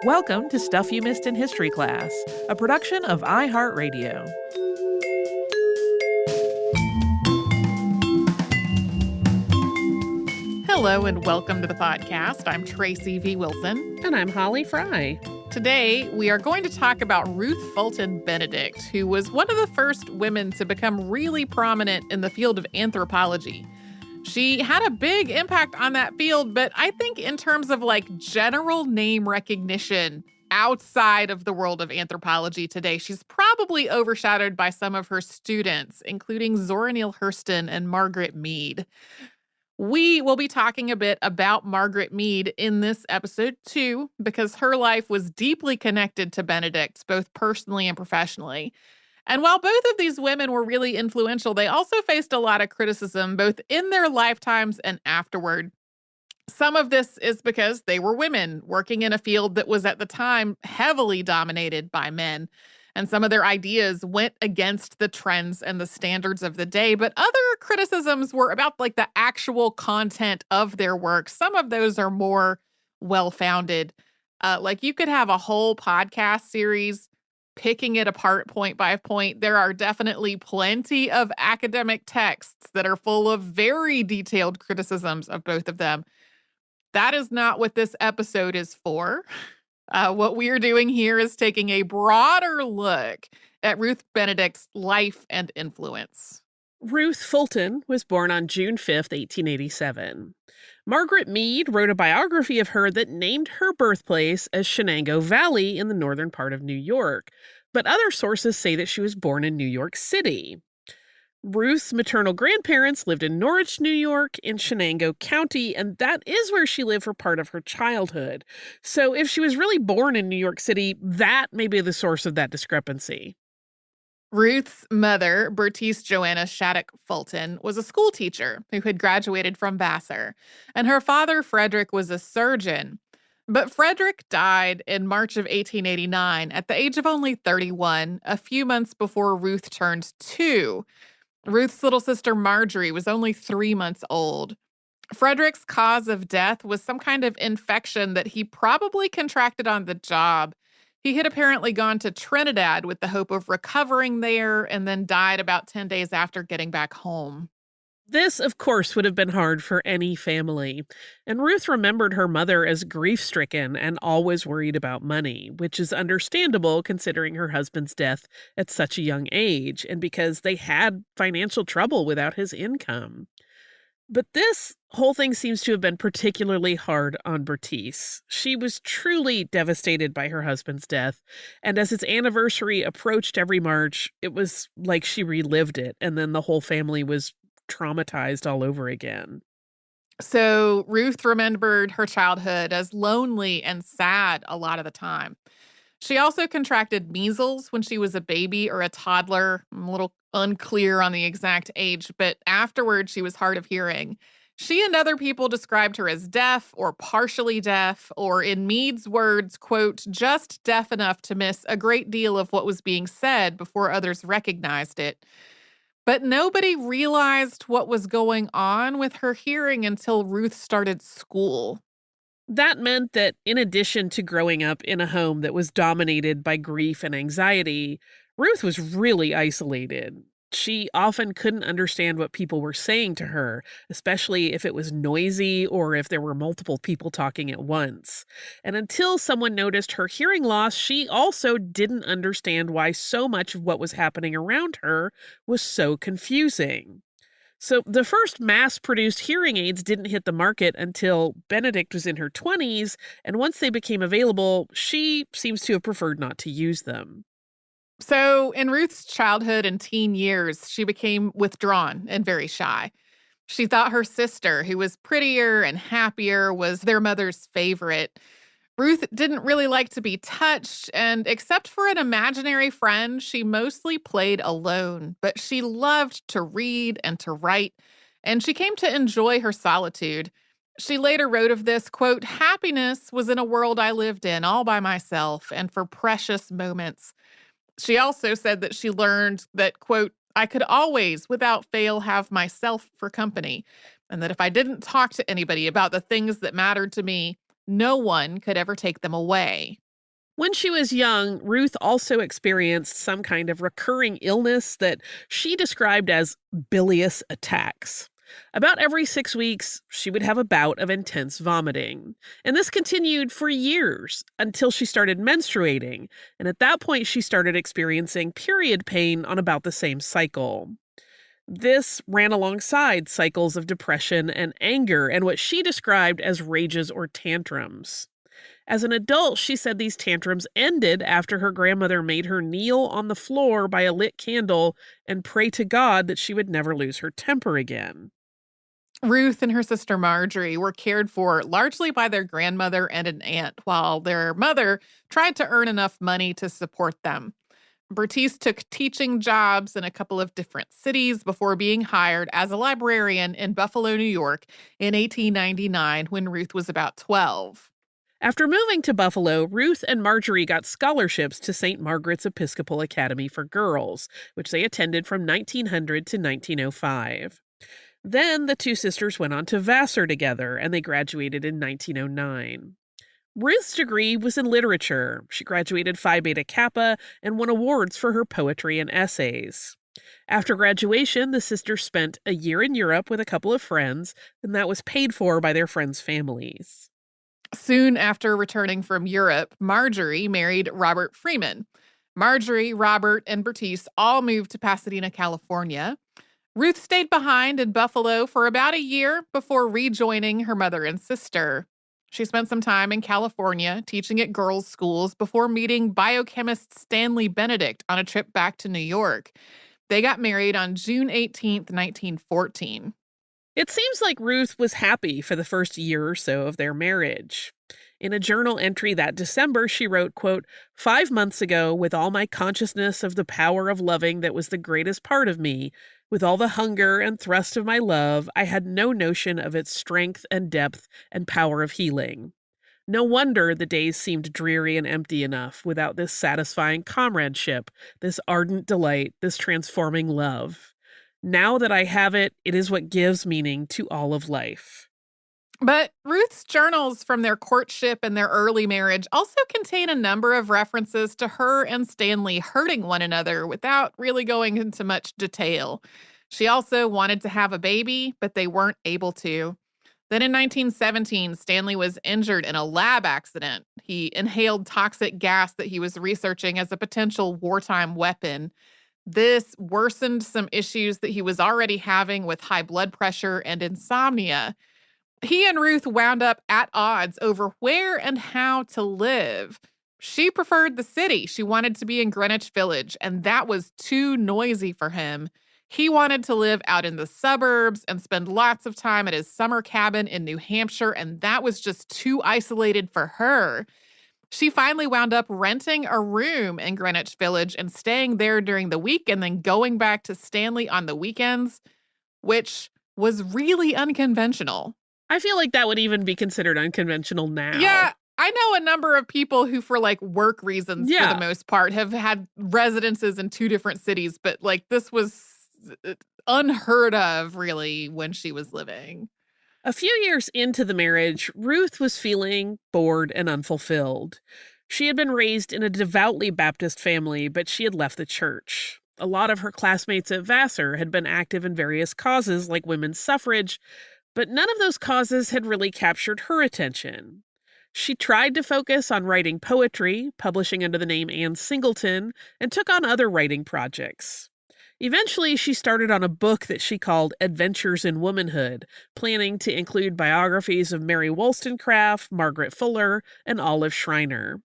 Welcome to Stuff You Missed in History Class, a production of iHeartRadio. Hello and welcome to the podcast. I'm Tracy V. Wilson. And I'm Holly Fry. Today, we are going to talk about Ruth Fulton Benedict, who was one of the first women to become really prominent in the field of anthropology. She had a big impact on that field, but I think in terms of general name recognition outside of the world of anthropology today, she's probably overshadowed by some of her students, including Zora Neale Hurston and Margaret Mead. We will be talking a bit about Margaret Mead in this episode, too, because her life was deeply connected to Benedict's, both personally and professionally. And while both of these women were really influential, they also faced a lot of criticism, both in their lifetimes and afterward. Some of this is because they were women working in a field that was at the time heavily dominated by men. And some of their ideas went against the trends and the standards of the day. But other criticisms were about the actual content of their work. Some of those are more well-founded. You could have a whole podcast series picking it apart point by point. There are definitely plenty of academic texts that are full of very detailed criticisms of both of them. That is not what this episode is for. What we are doing here is taking a broader look at Ruth Benedict's life and influence. Ruth Fulton was born on June 5th, 1887. Margaret Mead wrote a biography of her that named her birthplace as Shenango Valley in the northern part of New York, but other sources say that she was born in New York City. Ruth's maternal grandparents lived in Norwich, New York, in Shenango County, and that is where she lived for part of her childhood. So if she was really born in New York City, that may be the source of that discrepancy. Ruth's mother, Bertice Joanna Shattuck Fulton, was a school teacher who had graduated from Vassar, and her father, Frederick, was a surgeon. But Frederick died in March of 1889 at the age of only 31, a few months before Ruth turned 2. Ruth's little sister Marjorie was only 3 months old. Frederick's cause of death was some kind of infection that he probably contracted on the job. He had apparently gone to Trinidad with the hope of recovering there and then died about 10 days after getting back home. This, of course, would have been hard for any family, and Ruth remembered her mother as grief-stricken and always worried about money, which is understandable considering her husband's death at such a young age, and because they had financial trouble without his income. But this whole thing seems to have been particularly hard on Bertice. She was truly devastated by her husband's death, and as its anniversary approached every March, it was like she relived it, and then the whole family was traumatized all over again. So Ruth remembered her childhood as lonely and sad a lot of the time. She also contracted measles when she was a baby or a toddler. I'm a little unclear on the exact age, but afterward she was hard of hearing. She and other people described her as deaf or partially deaf, or in Mead's words, quote, just deaf enough to miss a great deal of what was being said before others recognized it. But nobody realized what was going on with her hearing until Ruth started school. That meant that in addition to growing up in a home that was dominated by grief and anxiety, Ruth was really isolated. She often couldn't understand what people were saying to her, especially if it was noisy or if there were multiple people talking at once. And until someone noticed her hearing loss, she also didn't understand why so much of what was happening around her was so confusing. So the first mass-produced hearing aids didn't hit the market until Benedict was in her 20s, and once they became available, she seems to have preferred not to use them. So in Ruth's childhood and teen years, she became withdrawn and very shy. She thought her sister, who was prettier and happier, was their mother's favorite. Ruth didn't really like to be touched, and except for an imaginary friend, she mostly played alone. But she loved to read and to write, and she came to enjoy her solitude. She later wrote of this, quote, happiness was in a world I lived in all by myself and for precious moments. She also said that she learned that, quote, I could always, without fail, have myself for company, and that if I didn't talk to anybody about the things that mattered to me, no one could ever take them away. When she was young, Ruth also experienced some kind of recurring illness that she described as bilious attacks. About every 6 weeks, she would have a bout of intense vomiting. And this continued for years until she started menstruating. And at that point, she started experiencing period pain on about the same cycle. This ran alongside cycles of depression and anger and what she described as rages or tantrums. As an adult, she said these tantrums ended after her grandmother made her kneel on the floor by a lit candle and pray to God that she would never lose her temper again. Ruth and her sister Marjorie were cared for largely by their grandmother and an aunt, while their mother tried to earn enough money to support them. Bertice took teaching jobs in a couple of different cities before being hired as a librarian in Buffalo, New York in 1899 when Ruth was about 12. After moving to Buffalo, Ruth and Marjorie got scholarships to St. Margaret's Episcopal Academy for Girls, which they attended from 1900 to 1905. Then the two sisters went on to Vassar together, and they graduated in 1909. Ruth's degree was in literature. She graduated Phi Beta Kappa and won awards for her poetry and essays. After graduation, the sisters spent a year in Europe with a couple of friends, and that was paid for by their friends' families. Soon after returning from Europe, Marjorie married Robert Freeman. Marjorie, Robert, and Bertice all moved to Pasadena, California. Ruth stayed behind in Buffalo for about a year before rejoining her mother and sister. She spent some time in California teaching at girls' schools before meeting biochemist Stanley Benedict on a trip back to New York. They got married on June 18th, 1914. It seems like Ruth was happy for the first year or so of their marriage. In a journal entry that December, she wrote, quote, 5 months ago, with all my consciousness of the power of loving that was the greatest part of me, with all the hunger and thrust of my love, I had no notion of its strength and depth and power of healing. No wonder the days seemed dreary and empty enough without this satisfying comradeship, this ardent delight, this transforming love. Now that I have it, it is what gives meaning to all of life. But Ruth's journals from their courtship and their early marriage also contain a number of references to her and Stanley hurting one another without really going into much detail. She also wanted to have a baby, but they weren't able to. Then in 1917, Stanley was injured in a lab accident. He inhaled toxic gas that he was researching as a potential wartime weapon. This worsened some issues that he was already having with high blood pressure and insomnia. He and Ruth wound up at odds over where and how to live. She preferred the city. She wanted to be in Greenwich Village, and that was too noisy for him. He wanted to live out in the suburbs and spend lots of time at his summer cabin in New Hampshire, and that was just too isolated for her. She finally wound up renting a room in Greenwich Village and staying there during the week and then going back to Stanley on the weekends, which was really unconventional. I feel like that would even be considered unconventional now. Yeah, I know a number of people who, for like work reasons, for the most part, have had residences in 2 different cities, but like this was unheard of, really, when she was living. A few years into the marriage, Ruth was feeling bored and unfulfilled. She had been raised in a devoutly Baptist family, but she had left the church. A lot of her classmates at Vassar had been active in various causes like women's suffrage, but none of those causes had really captured her attention. She tried to focus on writing poetry, publishing under the name Anne Singleton, and took on other writing projects. Eventually, she started on a book that she called Adventures in Womanhood, planning to include biographies of Mary Wollstonecraft, Margaret Fuller, and Olive Schreiner.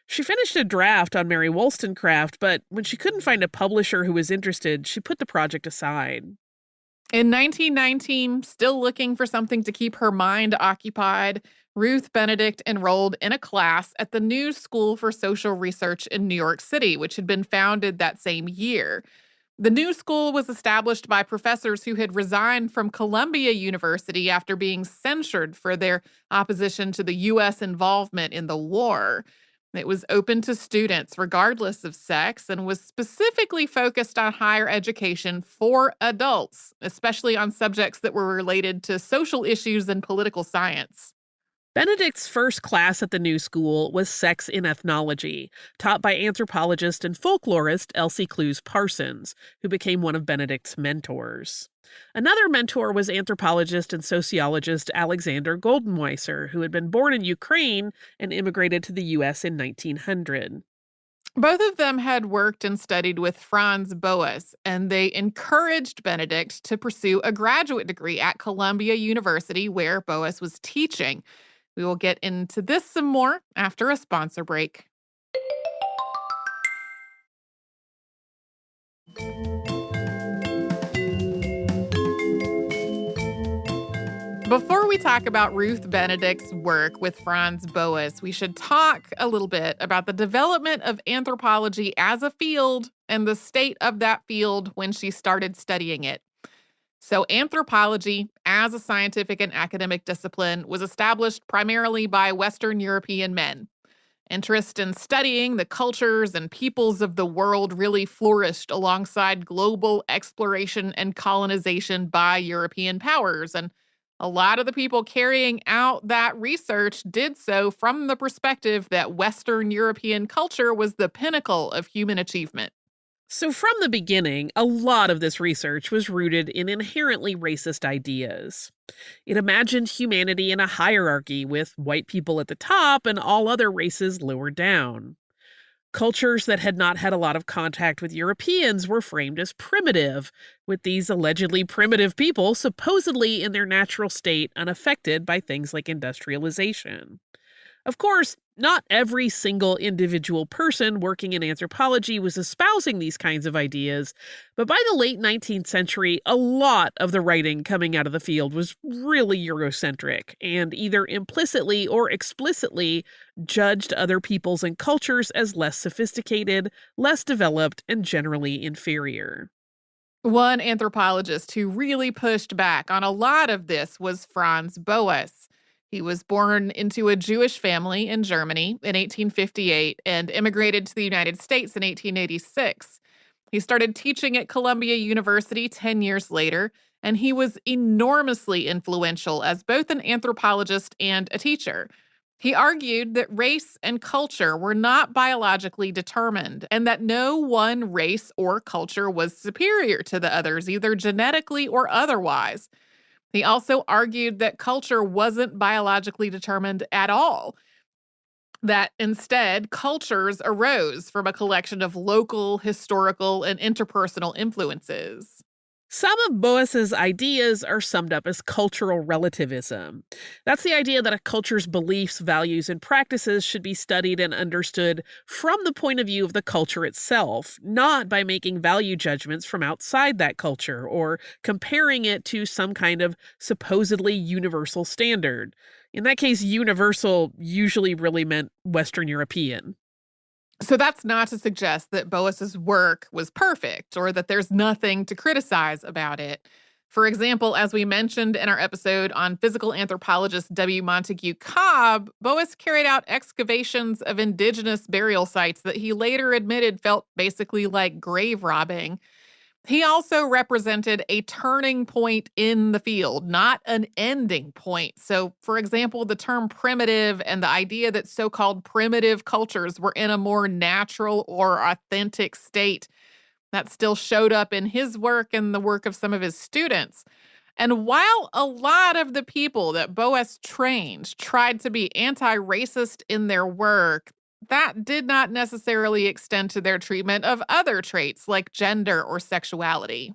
She finished a draft on Mary Wollstonecraft, but when she couldn't find a publisher who was interested, she put the project aside. In 1919, still looking for something to keep her mind occupied, Ruth Benedict enrolled in a class at the New School for Social Research in New York City, which had been founded that same year. The new school was established by professors who had resigned from Columbia University after being censured for their opposition to the U.S. involvement in the war. It was open to students regardless of sex and was specifically focused on higher education for adults, especially on subjects that were related to social issues and political science. Benedict's first class at the new school was Sex in Ethnology, taught by anthropologist and folklorist Elsie Clews Parsons, who became one of Benedict's mentors. Another mentor was anthropologist and sociologist Alexander Goldenweiser, who had been born in Ukraine and immigrated to the U.S. in 1900. Both of them had worked and studied with Franz Boas, and they encouraged Benedict to pursue a graduate degree at Columbia University, where Boas was teaching. We will get into this some more after a sponsor break. Before we talk about Ruth Benedict's work with Franz Boas, we should talk a little bit about the development of anthropology as a field and the state of that field when she started studying it. So anthropology, as a scientific and academic discipline, was established primarily by Western European men. Interest in studying the cultures and peoples of the world really flourished alongside global exploration and colonization by European powers. And a lot of the people carrying out that research did so from the perspective that Western European culture was the pinnacle of human achievement. So from the beginning, a lot of this research was rooted in inherently racist ideas. It imagined humanity in a hierarchy with white people at the top and all other races lower down. Cultures that had not had a lot of contact with Europeans were framed as primitive, with these allegedly primitive people supposedly in their natural state unaffected by things like industrialization. Of course, not every single individual person working in anthropology was espousing these kinds of ideas, but by the late 19th century, a lot of the writing coming out of the field was really Eurocentric and either implicitly or explicitly judged other peoples and cultures as less sophisticated, less developed, and generally inferior. One anthropologist who really pushed back on a lot of this was Franz Boas. He was born into a Jewish family in Germany in 1858 and immigrated to the United States in 1886. He started teaching at Columbia University 10 years later, and he was enormously influential as both an anthropologist and a teacher. He argued that race and culture were not biologically determined and that no one race or culture was superior to the others, either genetically or otherwise. He also argued that culture wasn't biologically determined at all, that instead cultures arose from a collection of local, historical, and interpersonal influences. Some of Boas's ideas are summed up as cultural relativism. That's the idea that a culture's beliefs, values, and practices should be studied and understood from the point of view of the culture itself, not by making value judgments from outside that culture or comparing it to some kind of supposedly universal standard. In that case, universal usually really meant Western European. So that's not to suggest that Boas's work was perfect or that there's nothing to criticize about it. For example, as we mentioned in our episode on physical anthropologist W. Montague Cobb, Boas carried out excavations of indigenous burial sites that he later admitted felt basically like grave robbing. He also represented a turning point in the field, not an ending point. So, for example, the term primitive and the idea that so-called primitive cultures were in a more natural or authentic state, that still showed up in his work and the work of some of his students. And while a lot of the people that Boas trained tried to be anti-racist in their work, that did not necessarily extend to their treatment of other traits like gender or sexuality.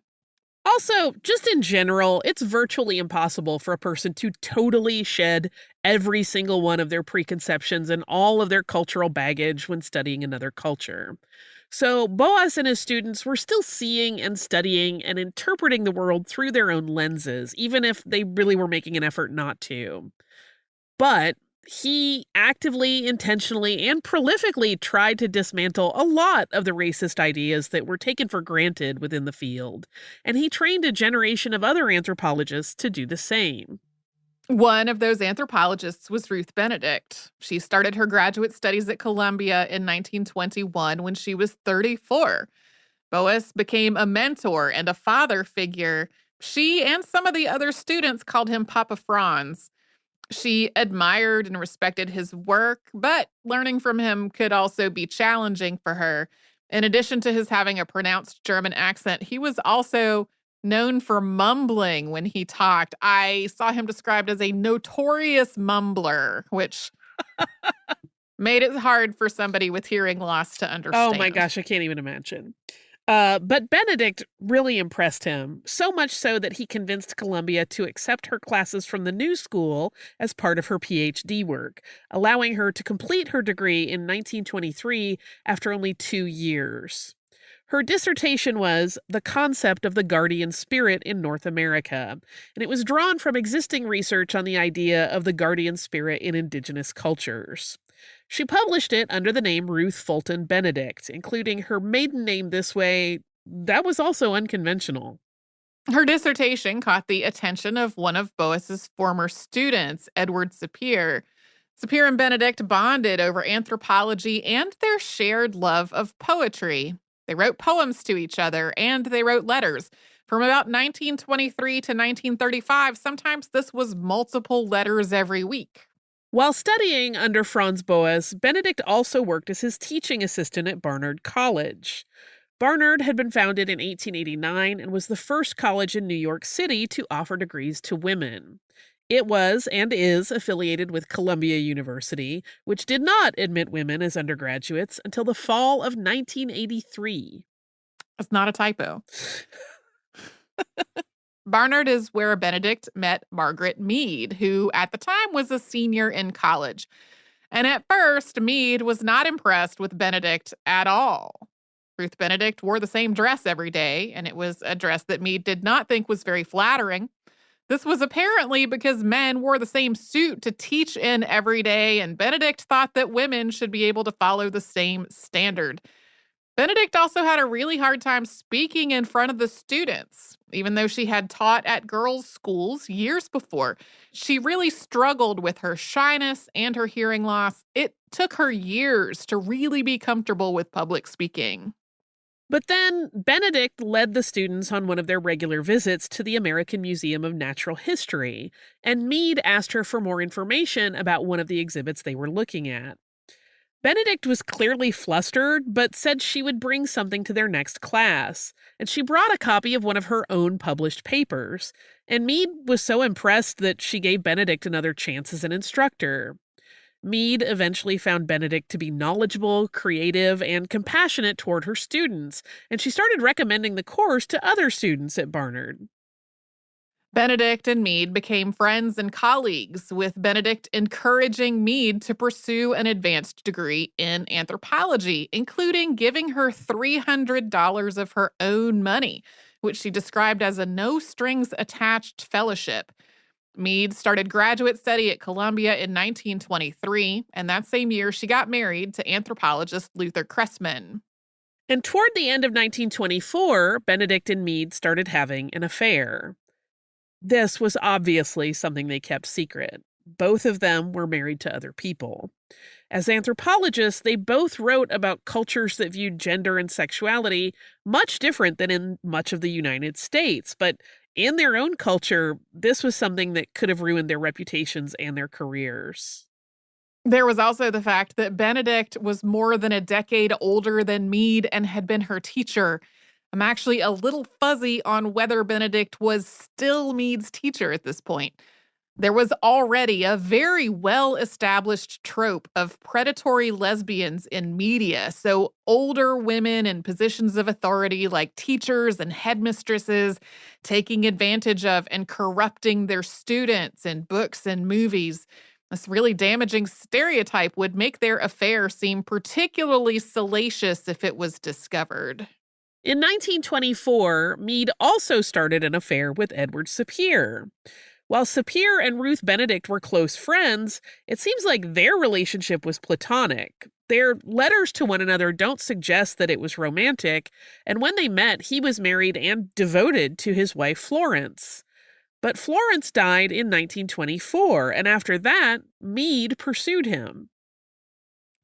Also, just in general, it's virtually impossible for a person to totally shed every single one of their preconceptions and all of their cultural baggage when studying another culture. So Boas and his students were still seeing and studying and interpreting the world through their own lenses, even if they really were making an effort not to. But he actively, intentionally, and prolifically tried to dismantle a lot of the racist ideas that were taken for granted within the field, and he trained a generation of other anthropologists to do the same. One of those anthropologists was Ruth Benedict. She started her graduate studies at Columbia in 1921 when she was 34. Boas became a mentor and a father figure. She and some of the other students called him Papa Franz. She admired and respected his work, but learning from him could also be challenging for her. In addition to his having a pronounced German accent, he was also known for mumbling when he talked. I saw him described as a notorious mumbler, which made it hard for somebody with hearing loss to understand. Oh my gosh, I can't even imagine. But Benedict really impressed him, so much so that he convinced Columbia to accept her classes from the new school as part of her PhD work, allowing her to complete her degree in 1923 after only 2 years. Her dissertation was The Concept of the Guardian Spirit in North America, and it was drawn from existing research on the idea of the guardian spirit in indigenous cultures. She published it under the name Ruth Fulton Benedict, including her maiden name this way. That was also unconventional. Her dissertation caught the attention of one of Boas's former students, Edward Sapir. Sapir and Benedict bonded over anthropology and their shared love of poetry. They wrote poems to each other, and they wrote letters. From about 1923 to 1935, sometimes this was multiple letters every week. While studying under Franz Boas, Benedict also worked as his teaching assistant at Barnard College. Barnard had been founded in 1889 and was the first college in New York City to offer degrees to women. It was and is affiliated with Columbia University, which did not admit women as undergraduates until the fall of 1983. It's not a typo. Barnard is where Benedict met Margaret Mead, who at the time was a senior in college. And at first, Mead was not impressed with Benedict at all. Ruth Benedict wore the same dress every day, and it was a dress that Mead did not think was very flattering. This was apparently because men wore the same suit to teach in every day, and Benedict thought that women should be able to follow the same standard. Benedict also had a really hard time speaking in front of the students. Even though she had taught at girls' schools years before, she really struggled with her shyness and her hearing loss. It took her years to really be comfortable with public speaking. But then Benedict led the students on one of their regular visits to the American Museum of Natural History, and Mead asked her for more information about one of the exhibits they were looking at. Benedict was clearly flustered, but said she would bring something to their next class, and she brought a copy of one of her own published papers, and Mead was so impressed that she gave Benedict another chance as an instructor. Mead eventually found Benedict to be knowledgeable, creative, and compassionate toward her students, and she started recommending the course to other students at Barnard. Benedict and Mead became friends and colleagues, with Benedict encouraging Mead to pursue an advanced degree in anthropology, including giving her $300 of her own money, which she described as a no-strings-attached fellowship. Mead started graduate study at Columbia in 1923, and that same year she got married to anthropologist Luther Cressman. And toward the end of 1924, Benedict and Mead started having an affair. This was obviously something they kept secret. Both of them were married to other people. As anthropologists, they both wrote about cultures that viewed gender and sexuality much different than in much of the United States. But in their own culture, this was something that could have ruined their reputations and their careers. There was also the fact that Benedict was more than a decade older than Mead and had been her teacher. I'm actually a little fuzzy on whether Benedict was still Mead's teacher at this point. There was already a very well-established trope of predatory lesbians in media, so older women in positions of authority like teachers and headmistresses taking advantage of and corrupting their students in books and movies. This really damaging stereotype would make their affair seem particularly salacious if it was discovered. In 1924, Mead also started an affair with Edward Sapir. While Sapir and Ruth Benedict were close friends, it seems like their relationship was platonic. Their letters to one another don't suggest that it was romantic, and when they met, he was married and devoted to his wife Florence. But Florence died in 1924, and after that, Mead pursued him.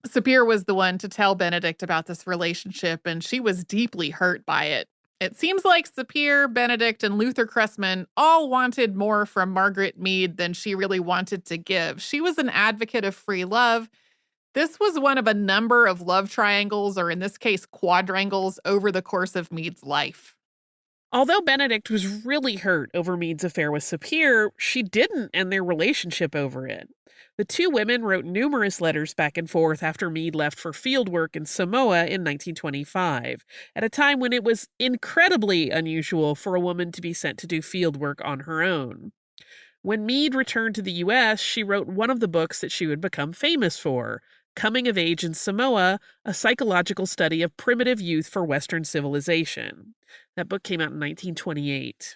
Sapir was the one to tell Benedict about this relationship, and she was deeply hurt by it. It seems like Sapir, Benedict, and Luther Cressman all wanted more from Margaret Mead than she really wanted to give. She was an advocate of free love. This was one of a number of love triangles, or in this case, quadrangles, over the course of Mead's life. Although Benedict was really hurt over Mead's affair with Sapir, she didn't end their relationship over it. The two women wrote numerous letters back and forth after Mead left for fieldwork in Samoa in 1925, at a time when it was incredibly unusual for a woman to be sent to do fieldwork on her own. When Mead returned to the U.S., she wrote one of the books that she would become famous for, Coming of Age in Samoa, a psychological study of primitive youth for Western civilization. That book came out in 1928.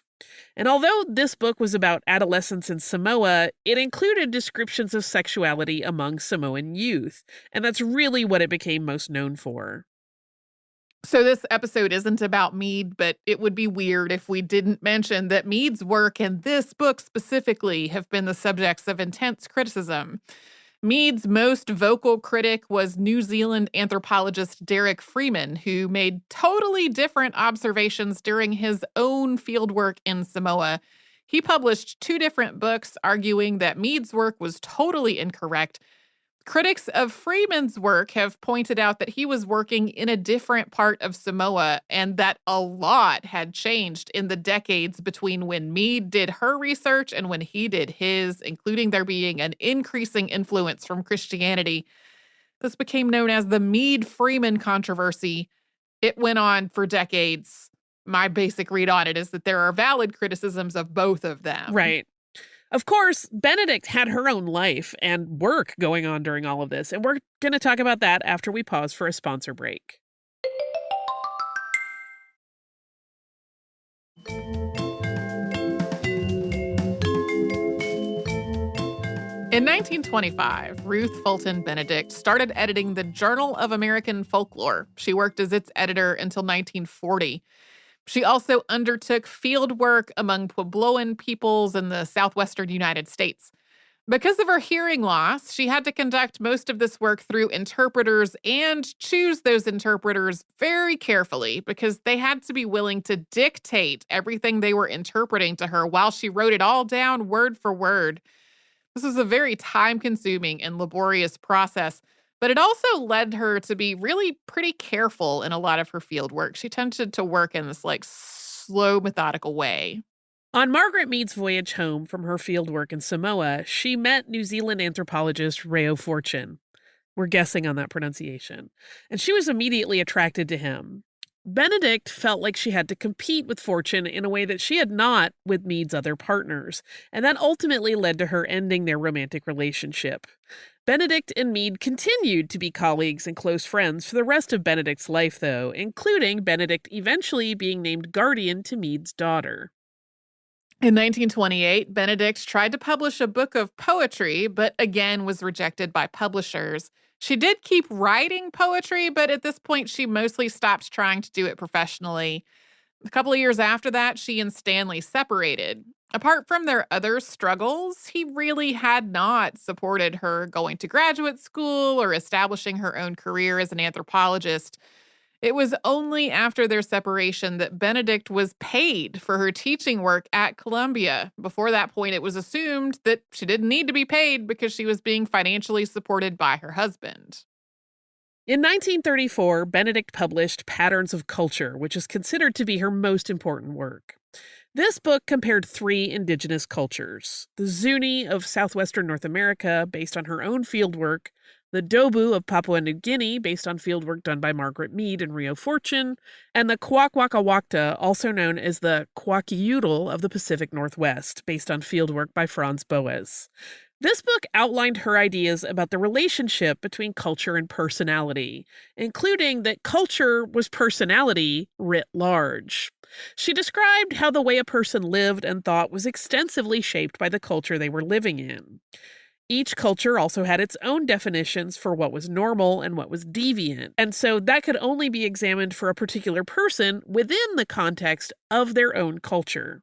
And although this book was about adolescence in Samoa, it included descriptions of sexuality among Samoan youth, and that's really what it became most known for. So this episode isn't about Mead, but it would be weird if we didn't mention that Mead's work and this book specifically have been the subjects of intense criticism. Mead's most vocal critic was New Zealand anthropologist Derek Freeman, who made totally different observations during his own fieldwork in Samoa. He published 2 different books arguing that Mead's work was totally incorrect. Critics of Freeman's work have pointed out that he was working in a different part of Samoa and that a lot had changed in the decades between when Mead did her research and when he did his, including there being an increasing influence from Christianity. This became known as the Mead-Freeman controversy. It went on for decades. My basic read on it is that there are valid criticisms of both of them. Right. Of course, Benedict had her own life and work going on during all of this, and we're going to talk about that after we pause for a sponsor break. In 1925, Ruth Fulton Benedict started editing the Journal of American Folklore. She worked as its editor until 1940. She also undertook field work among Puebloan peoples in the southwestern United States. Because of her hearing loss, she had to conduct most of this work through interpreters and choose those interpreters very carefully because they had to be willing to dictate everything they were interpreting to her while she wrote it all down word for word. This was a very time-consuming and laborious process, but it also led her to be really pretty careful in a lot of her field work. She tended to work in this slow, methodical way. On Margaret Mead's voyage home from her fieldwork in Samoa, she met New Zealand anthropologist Reo Fortune. We're guessing on that pronunciation. And she was immediately attracted to him. Benedict felt like she had to compete with Fortune in a way that she had not with Mead's other partners, and that ultimately led to her ending their romantic relationship. Benedict and Mead continued to be colleagues and close friends for the rest of Benedict's life, though, including Benedict eventually being named guardian to Mead's daughter. In 1928, Benedict tried to publish a book of poetry, but again was rejected by publishers. She did keep writing poetry, but at this point, she mostly stopped trying to do it professionally. A couple of years after that, she and Stanley separated. Apart from their other struggles, he really had not supported her going to graduate school or establishing her own career as an anthropologist. It was only after their separation that Benedict was paid for her teaching work at Columbia. Before that point, it was assumed that she didn't need to be paid because she was being financially supported by her husband. In 1934, Benedict published Patterns of Culture, which is considered to be her most important work. This book compared 3 indigenous cultures: the Zuni of southwestern North America, based on her own fieldwork, the Dobu of Papua New Guinea, based on fieldwork done by Margaret Mead and Reo Fortune, and the Kwakwaka'wakta, also known as the Kwakiutl of the Pacific Northwest, based on fieldwork by Franz Boas. This book outlined her ideas about the relationship between culture and personality, including that culture was personality writ large. She described how the way a person lived and thought was extensively shaped by the culture they were living in. Each culture also had its own definitions for what was normal and what was deviant, and so that could only be examined for a particular person within the context of their own culture.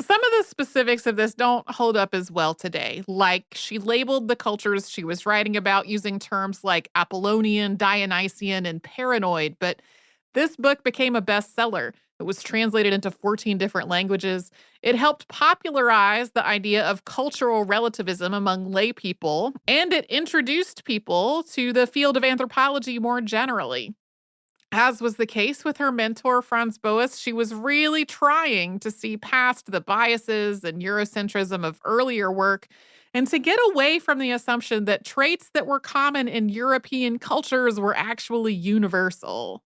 Some of the specifics of this don't hold up as well today. Like, she labeled the cultures she was writing about using terms like Apollonian, Dionysian, and paranoid, but this book became a bestseller. It was translated into 14 different languages. It helped popularize the idea of cultural relativism among lay people, and it introduced people to the field of anthropology more generally. As was the case with her mentor, Franz Boas, she was really trying to see past the biases and Eurocentrism of earlier work and to get away from the assumption that traits that were common in European cultures were actually universal.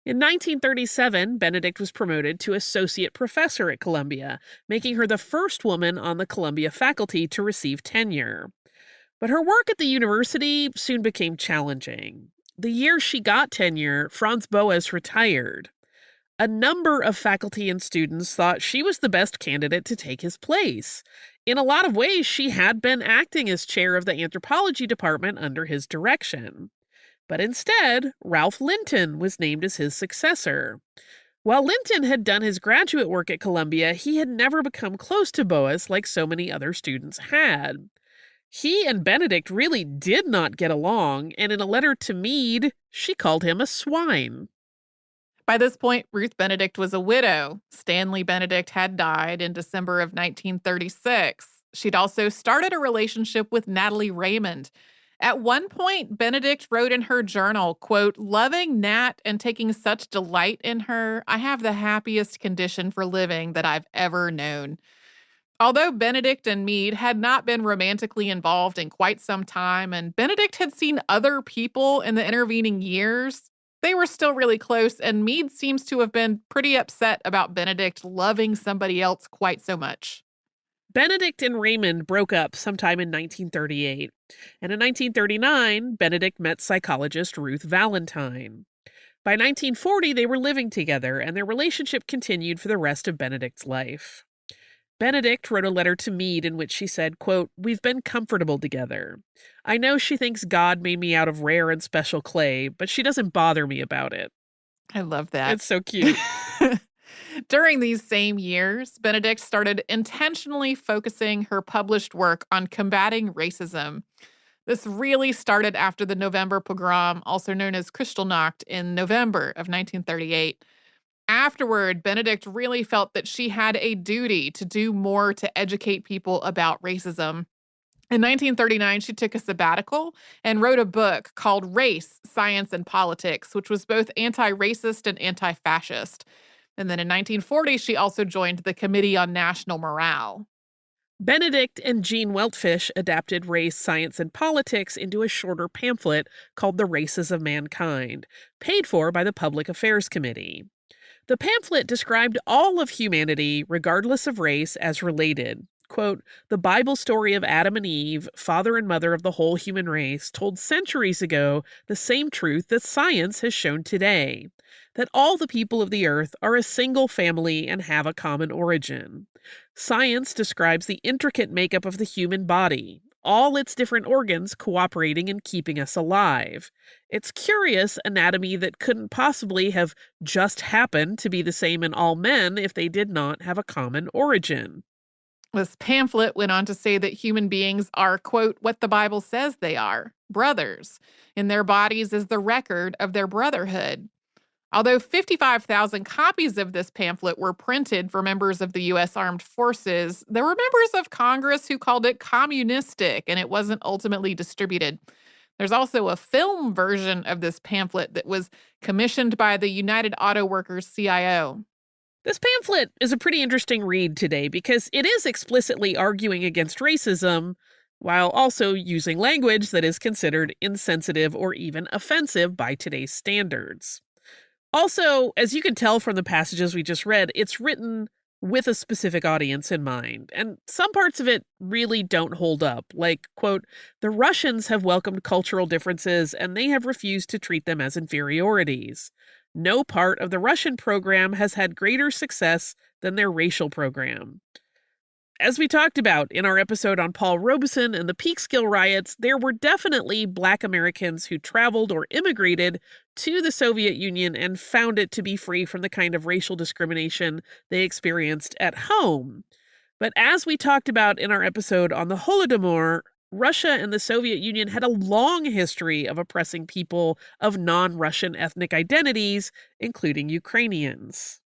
In 1937, Benedict was promoted to associate professor at Columbia, making her the first woman on the Columbia faculty to receive tenure. But her work at the university soon became challenging. The year she got tenure, Franz Boas retired. A number of faculty and students thought she was the best candidate to take his place. In a lot of ways, she had been acting as chair of the anthropology department under his direction. But instead, Ralph Linton was named as his successor. While Linton had done his graduate work at Columbia, he had never become close to Boas like so many other students had. He and Benedict really did not get along, and in a letter to Mead, she called him a swine. By this point, Ruth Benedict was a widow. Stanley Benedict had died in December of 1936. She'd also started a relationship with Natalie Raymond. At one point, Benedict wrote in her journal, quote, "Loving Nat and taking such delight in her, I have the happiest condition for living that I've ever known." Although Benedict and Mead had not been romantically involved in quite some time, and Benedict had seen other people in the intervening years, they were still really close, and Mead seems to have been pretty upset about Benedict loving somebody else quite so much. Benedict and Raymond broke up sometime in 1938, and in 1939, Benedict met psychologist Ruth Valentine. By 1940, they were living together, and their relationship continued for the rest of Benedict's life. Benedict wrote a letter to Mead in which she said, quote, "We've been comfortable together. I know she thinks God made me out of rare and special clay, but she doesn't bother me about it." I love that. It's so cute. During these same years, Benedict started intentionally focusing her published work on combating racism. This really started after the November pogrom, also known as Kristallnacht, in November of 1938. Afterward, Benedict really felt that she had a duty to do more to educate people about racism. In 1939, she took a sabbatical and wrote a book called Race, Science, and Politics, which was both anti-racist and anti-fascist. And then in 1940, she also joined the Committee on National Morale. Benedict and Jean Weltfish adapted Race, Science, and Politics into a shorter pamphlet called The Races of Mankind, paid for by the Public Affairs Committee. The pamphlet described all of humanity, regardless of race, as related. Quote, "The Bible story of Adam and Eve, father and mother of the whole human race, told centuries ago the same truth that science has shown today, that all the people of the earth are a single family and have a common origin. Science describes the intricate makeup of the human body, all its different organs cooperating and keeping us alive. It's curious anatomy that couldn't possibly have just happened to be the same in all men if they did not have a common origin." This pamphlet went on to say that human beings are, quote, what the Bible says they are, brothers. In their bodies is the record of their brotherhood. Although 55,000 copies of this pamphlet were printed for members of the U.S. Armed Forces, there were members of Congress who called it communistic, and it wasn't ultimately distributed. There's also a film version of this pamphlet that was commissioned by the United Auto Workers CIO. This pamphlet is a pretty interesting read today because it is explicitly arguing against racism while also using language that is considered insensitive or even offensive by today's standards. Also, as you can tell from the passages we just read, it's written with a specific audience in mind, and some parts of it really don't hold up, like, quote, "The Russians have welcomed cultural differences and they have refused to treat them as inferiorities. No part of the Russian program has had greater success than their racial program." As we talked about in our episode on Paul Robeson and the Peekskill riots, there were definitely Black Americans who traveled or immigrated to the Soviet Union and found it to be free from the kind of racial discrimination they experienced at home. But as we talked about in our episode on the Holodomor, Russia and the Soviet Union had a long history of oppressing people of non-Russian ethnic identities, including Ukrainians.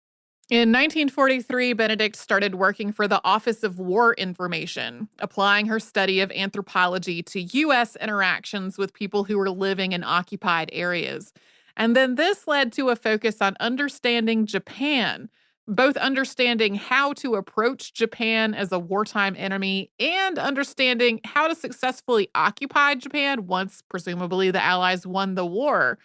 In 1943, Benedict started working for the Office of War Information, applying her study of anthropology to U.S. interactions with people who were living in occupied areas. And then this led to a focus on understanding Japan, both understanding how to approach Japan as a wartime enemy and understanding how to successfully occupy Japan once, presumably, the Allies won the war.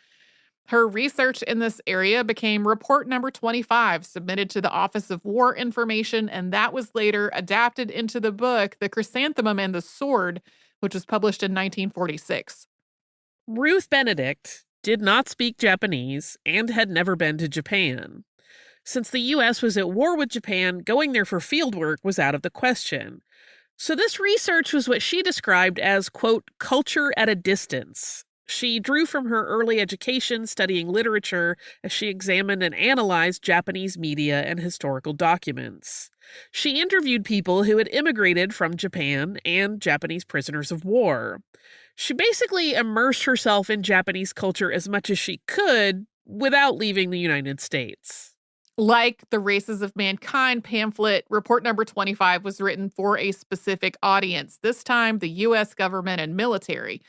Her research in this area became report number 25, submitted to the Office of War Information, and that was later adapted into the book The Chrysanthemum and the Sword, which was published in 1946. Ruth Benedict did not speak Japanese and had never been to Japan. Since the U.S. was at war with Japan, going there for fieldwork was out of the question. So this research was what she described as, quote, culture at a distance. She drew from her early education studying literature as she examined and analyzed Japanese media and historical documents. She interviewed people who had immigrated from Japan and Japanese prisoners of war. She basically immersed herself in Japanese culture as much as she could without leaving the United States. Like the Races of Mankind pamphlet, report number 25 was written for a specific audience, this time the U.S. government and military.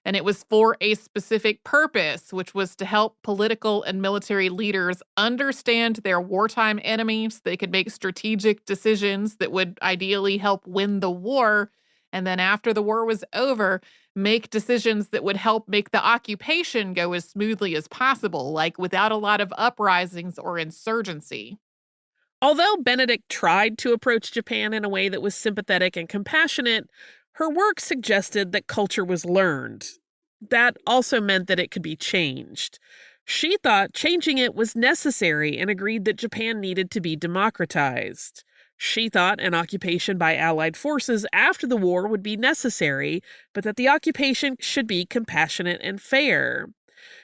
And it was for a specific purpose, which was to help political and military leaders understand their wartime enemies so they could make strategic decisions that would ideally help win the war. And then after the war was over, make decisions that would help make the occupation go as smoothly as possible, like without a lot of uprisings or insurgency. Although Benedict tried to approach Japan in a way that was sympathetic and compassionate, her work suggested that culture was learned. That also meant that it could be changed. She thought changing it was necessary and agreed that Japan needed to be democratized. She thought an occupation by Allied forces after the war would be necessary, but that the occupation should be compassionate and fair.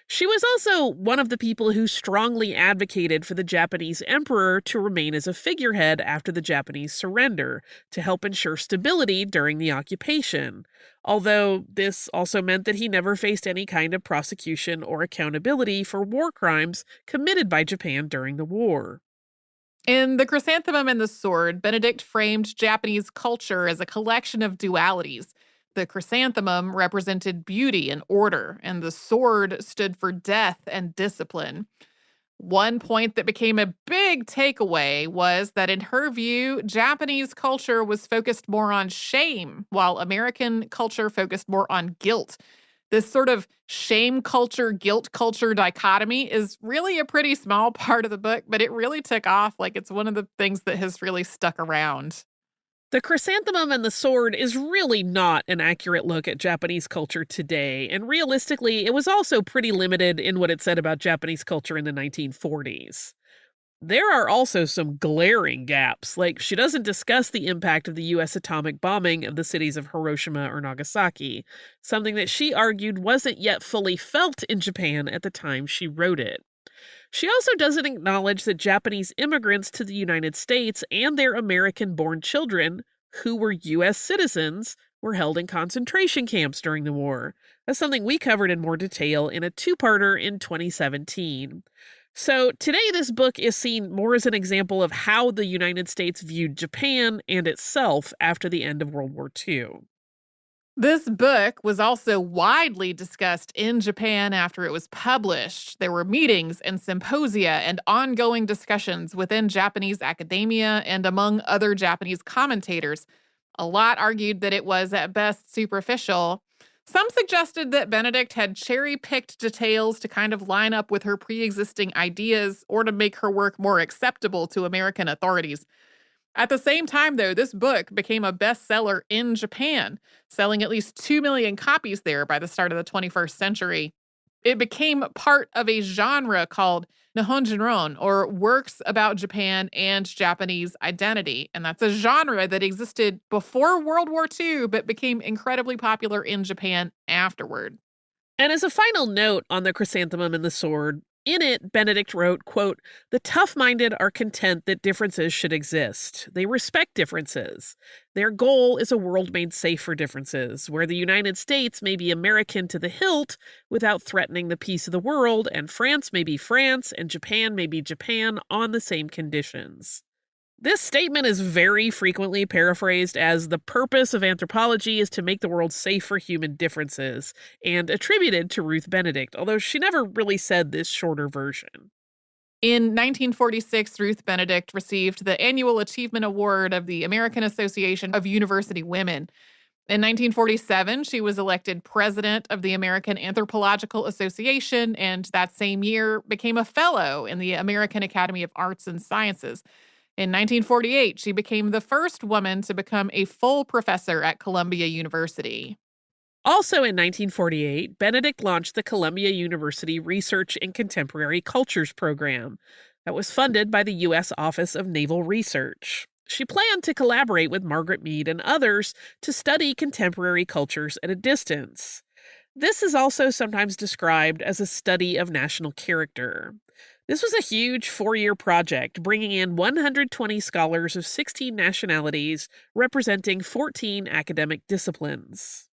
She was also one of the people who strongly advocated for the Japanese emperor to remain as a figurehead after the Japanese surrender to help ensure stability during the occupation, although this also meant that he never faced any kind of prosecution or accountability for war crimes committed by Japan during the war. In The Chrysanthemum and the Sword, Benedict framed Japanese culture as a collection of dualities. The chrysanthemum represented beauty and order, and the sword stood for death and discipline. One point that became a big takeaway was that, in her view, Japanese culture was focused more on shame, while American culture focused more on guilt. This sort of shame culture, guilt culture dichotomy is really a pretty small part of the book, but it really took off. Like, it's one of the things that has really stuck around. The Chrysanthemum and the Sword is really not an accurate look at Japanese culture today, and realistically, it was also pretty limited in what it said about Japanese culture in the 1940s. There are also some glaring gaps, like she doesn't discuss the impact of the U.S. atomic bombing of the cities of Hiroshima or Nagasaki, something that she argued wasn't yet fully felt in Japan at the time she wrote it. She also doesn't acknowledge that Japanese immigrants to the United States and their American-born children, who were U.S. citizens, were held in concentration camps during the war. That's something we covered in more detail in a two-parter in 2017. So today this book is seen more as an example of how the United States viewed Japan and itself after the end of World War II. This book was also widely discussed in Japan after it was published. There were meetings and symposia and ongoing discussions within Japanese academia and among other Japanese commentators. A lot argued that it was at best superficial. Some suggested that Benedict had cherry-picked details to kind of line up with her pre-existing ideas or to make her work more acceptable to American authorities. At the same time, though, this book became a bestseller in Japan, selling at least 2 million copies there by the start of the 21st century. It became part of a genre called Nihonjinron, or works about Japan and Japanese identity. And that's a genre that existed before World War II, but became incredibly popular in Japan afterward. And as a final note on the Chrysanthemum and the Sword, In it, Benedict wrote, quote, "The tough-minded are content that differences should exist. They respect differences. Their goal is a world made safe for differences, where the United States may be American to the hilt without threatening the peace of the world, and France may be France, and Japan may be Japan on the same conditions." This statement is very frequently paraphrased as "the purpose of anthropology is to make the world safe for human differences," and attributed to Ruth Benedict, although she never really said this shorter version. In 1946, Ruth Benedict received the Annual Achievement Award of the American Association of University Women. In 1947, she was elected president of the American Anthropological Association, and that same year became a fellow in the American Academy of Arts and Sciences. In 1948, she became the first woman to become a full professor at Columbia University. Also in 1948, Benedict launched the Columbia University Research in Contemporary Cultures program that was funded by the U.S. Office of Naval Research. She planned to collaborate with Margaret Mead and others to study contemporary cultures at a distance. This is also sometimes described as a study of national character. This was a huge 4-year project, bringing in 120 scholars of 16 nationalities, representing 14 academic disciplines.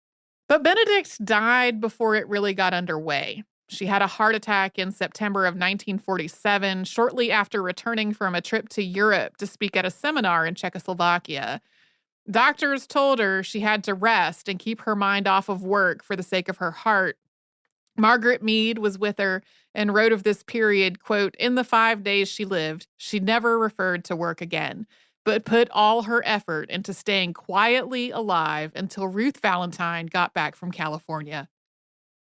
But Benedict died before it really got underway. She had a heart attack in September of 1947, shortly after returning from a trip to Europe to speak at a seminar in Czechoslovakia. Doctors told her she had to rest and keep her mind off of work for the sake of her heart. Margaret Mead was with her and wrote of this period, quote, "In the 5 days she lived, she never referred to work again, but put all her effort into staying quietly alive until Ruth Valentine got back from California."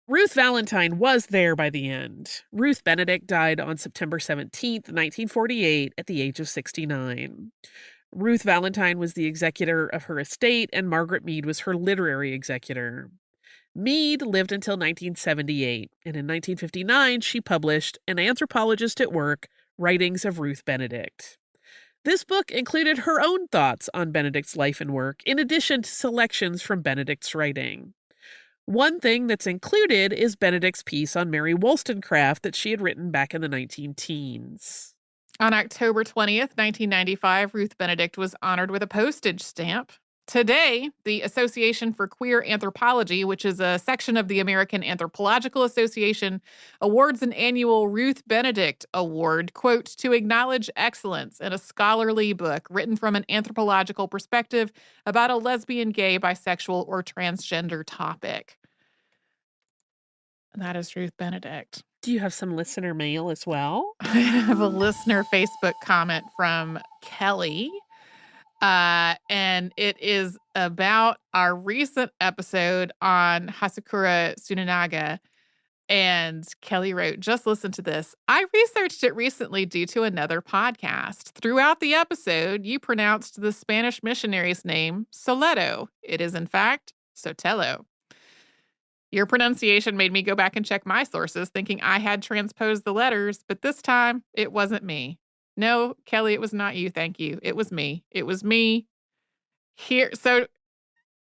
Ruth Valentine was there by the end. Ruth Benedict died on September 17th, 1948, at the age of 69. Ruth Valentine was the executor of her estate, and Margaret Mead was her literary executor. Mead lived until 1978, and in 1959 she published An Anthropologist at Work, Writings of Ruth Benedict. This book included her own thoughts on Benedict's life and work, in addition to selections from Benedict's writing. One thing that's included is Benedict's piece on Mary Wollstonecraft that she had written back in the 19-teens. On October 20th, 1995, Ruth Benedict was honored with a postage stamp. Today, the Association for Queer Anthropology, which is a section of the American Anthropological Association, awards an annual Ruth Benedict Award, quote, "to acknowledge excellence in a scholarly book written from an anthropological perspective about a lesbian, gay, bisexual, or transgender topic." And that is Ruth Benedict. Do you have some listener mail as well? I have a listener Facebook comment from Kelly. And it is about our recent episode on Hasakura Tsunanaga. And Kelly wrote, "Just listen to this. I researched it recently due to another podcast. Throughout the episode, you pronounced the Spanish missionary's name Soleto. It is, in fact, Sotelo. Your pronunciation made me go back and check my sources, thinking I had transposed the letters, but this time it wasn't me. No, Kelly, it was not you. Thank you. It was me. It was me here." So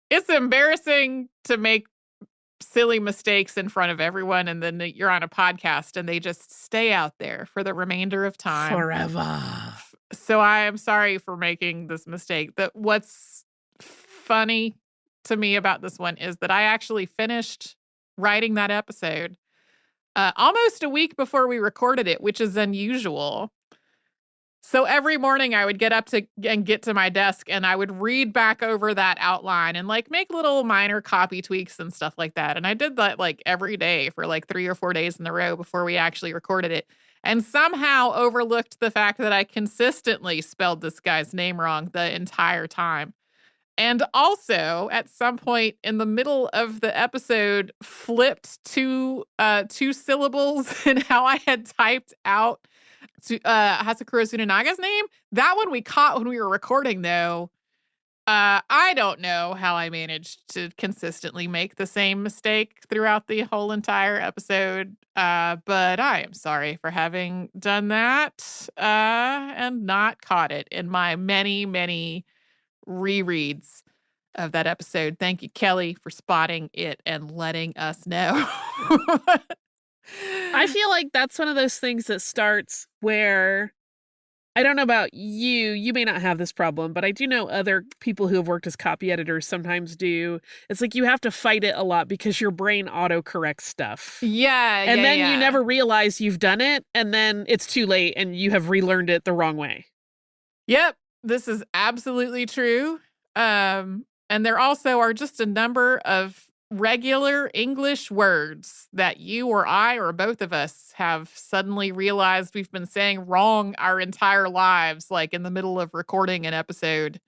it's embarrassing to make silly mistakes in front of everyone, and then you're on a podcast and they just stay out there for the remainder of time. Forever. So I am sorry for making this mistake. What's funny to me about this one is that I actually finished writing that episode almost a week before we recorded it, which is unusual. So every morning I would get up and get to my desk and I would read back over that outline and like make little minor copy tweaks and stuff like that. And I did that like every day for like 3 or 4 days in a row before we actually recorded it. And somehow overlooked the fact that I consistently spelled this guy's name wrong the entire time. And also, at some point in the middle of the episode, flipped two syllables in how I had typed out Hasakura Tsunanaga's name. That one we caught when we were recording, though. I don't know how I managed to consistently make the same mistake throughout the whole entire episode, but I am sorry for having done that and not caught it in my many, many rereads of that episode. Thank you, Kelly, for spotting it and letting us know. I feel like that's one of those things that starts where, I don't know about you, you may not have this problem, but I do know other people who have worked as copy editors sometimes do. It's like you have to fight it a lot because your brain autocorrects stuff. Yeah, And then yeah. you never realize you've done it, and then it's too late and you have relearned it the wrong way. Yep, this is absolutely true. And there also are just a number of regular English words that you or I or both of us have suddenly realized we've been saying wrong our entire lives, like in the middle of recording an episode.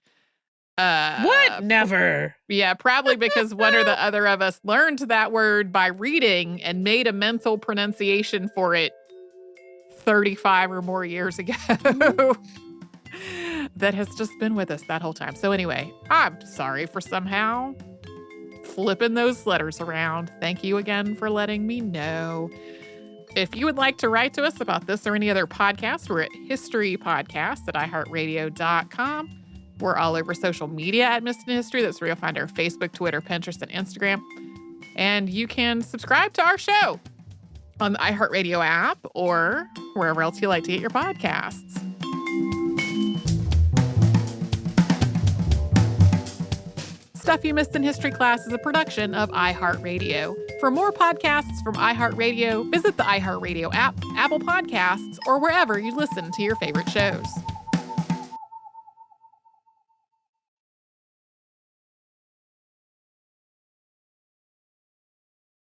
What? Never. Yeah, probably because one or the other of us learned that word by reading and made a mental pronunciation for it 35 or more years ago. That has just been with us that whole time. So anyway, I'm sorry for somehow flipping those letters around. Thank you again for letting me know. If you would like to write to us about this or any other podcast, we're at historypodcast@iheartradio.com. We're all over social media at Missed in History. That's where you'll find our Facebook, Twitter, Pinterest, and Instagram. And you can subscribe to our show on the iHeartRadio app or wherever else you like to get your podcasts. Stuff You Missed in History Class is a production of iHeartRadio. For more podcasts from iHeartRadio, visit the iHeartRadio app, Apple Podcasts, or wherever you listen to your favorite shows.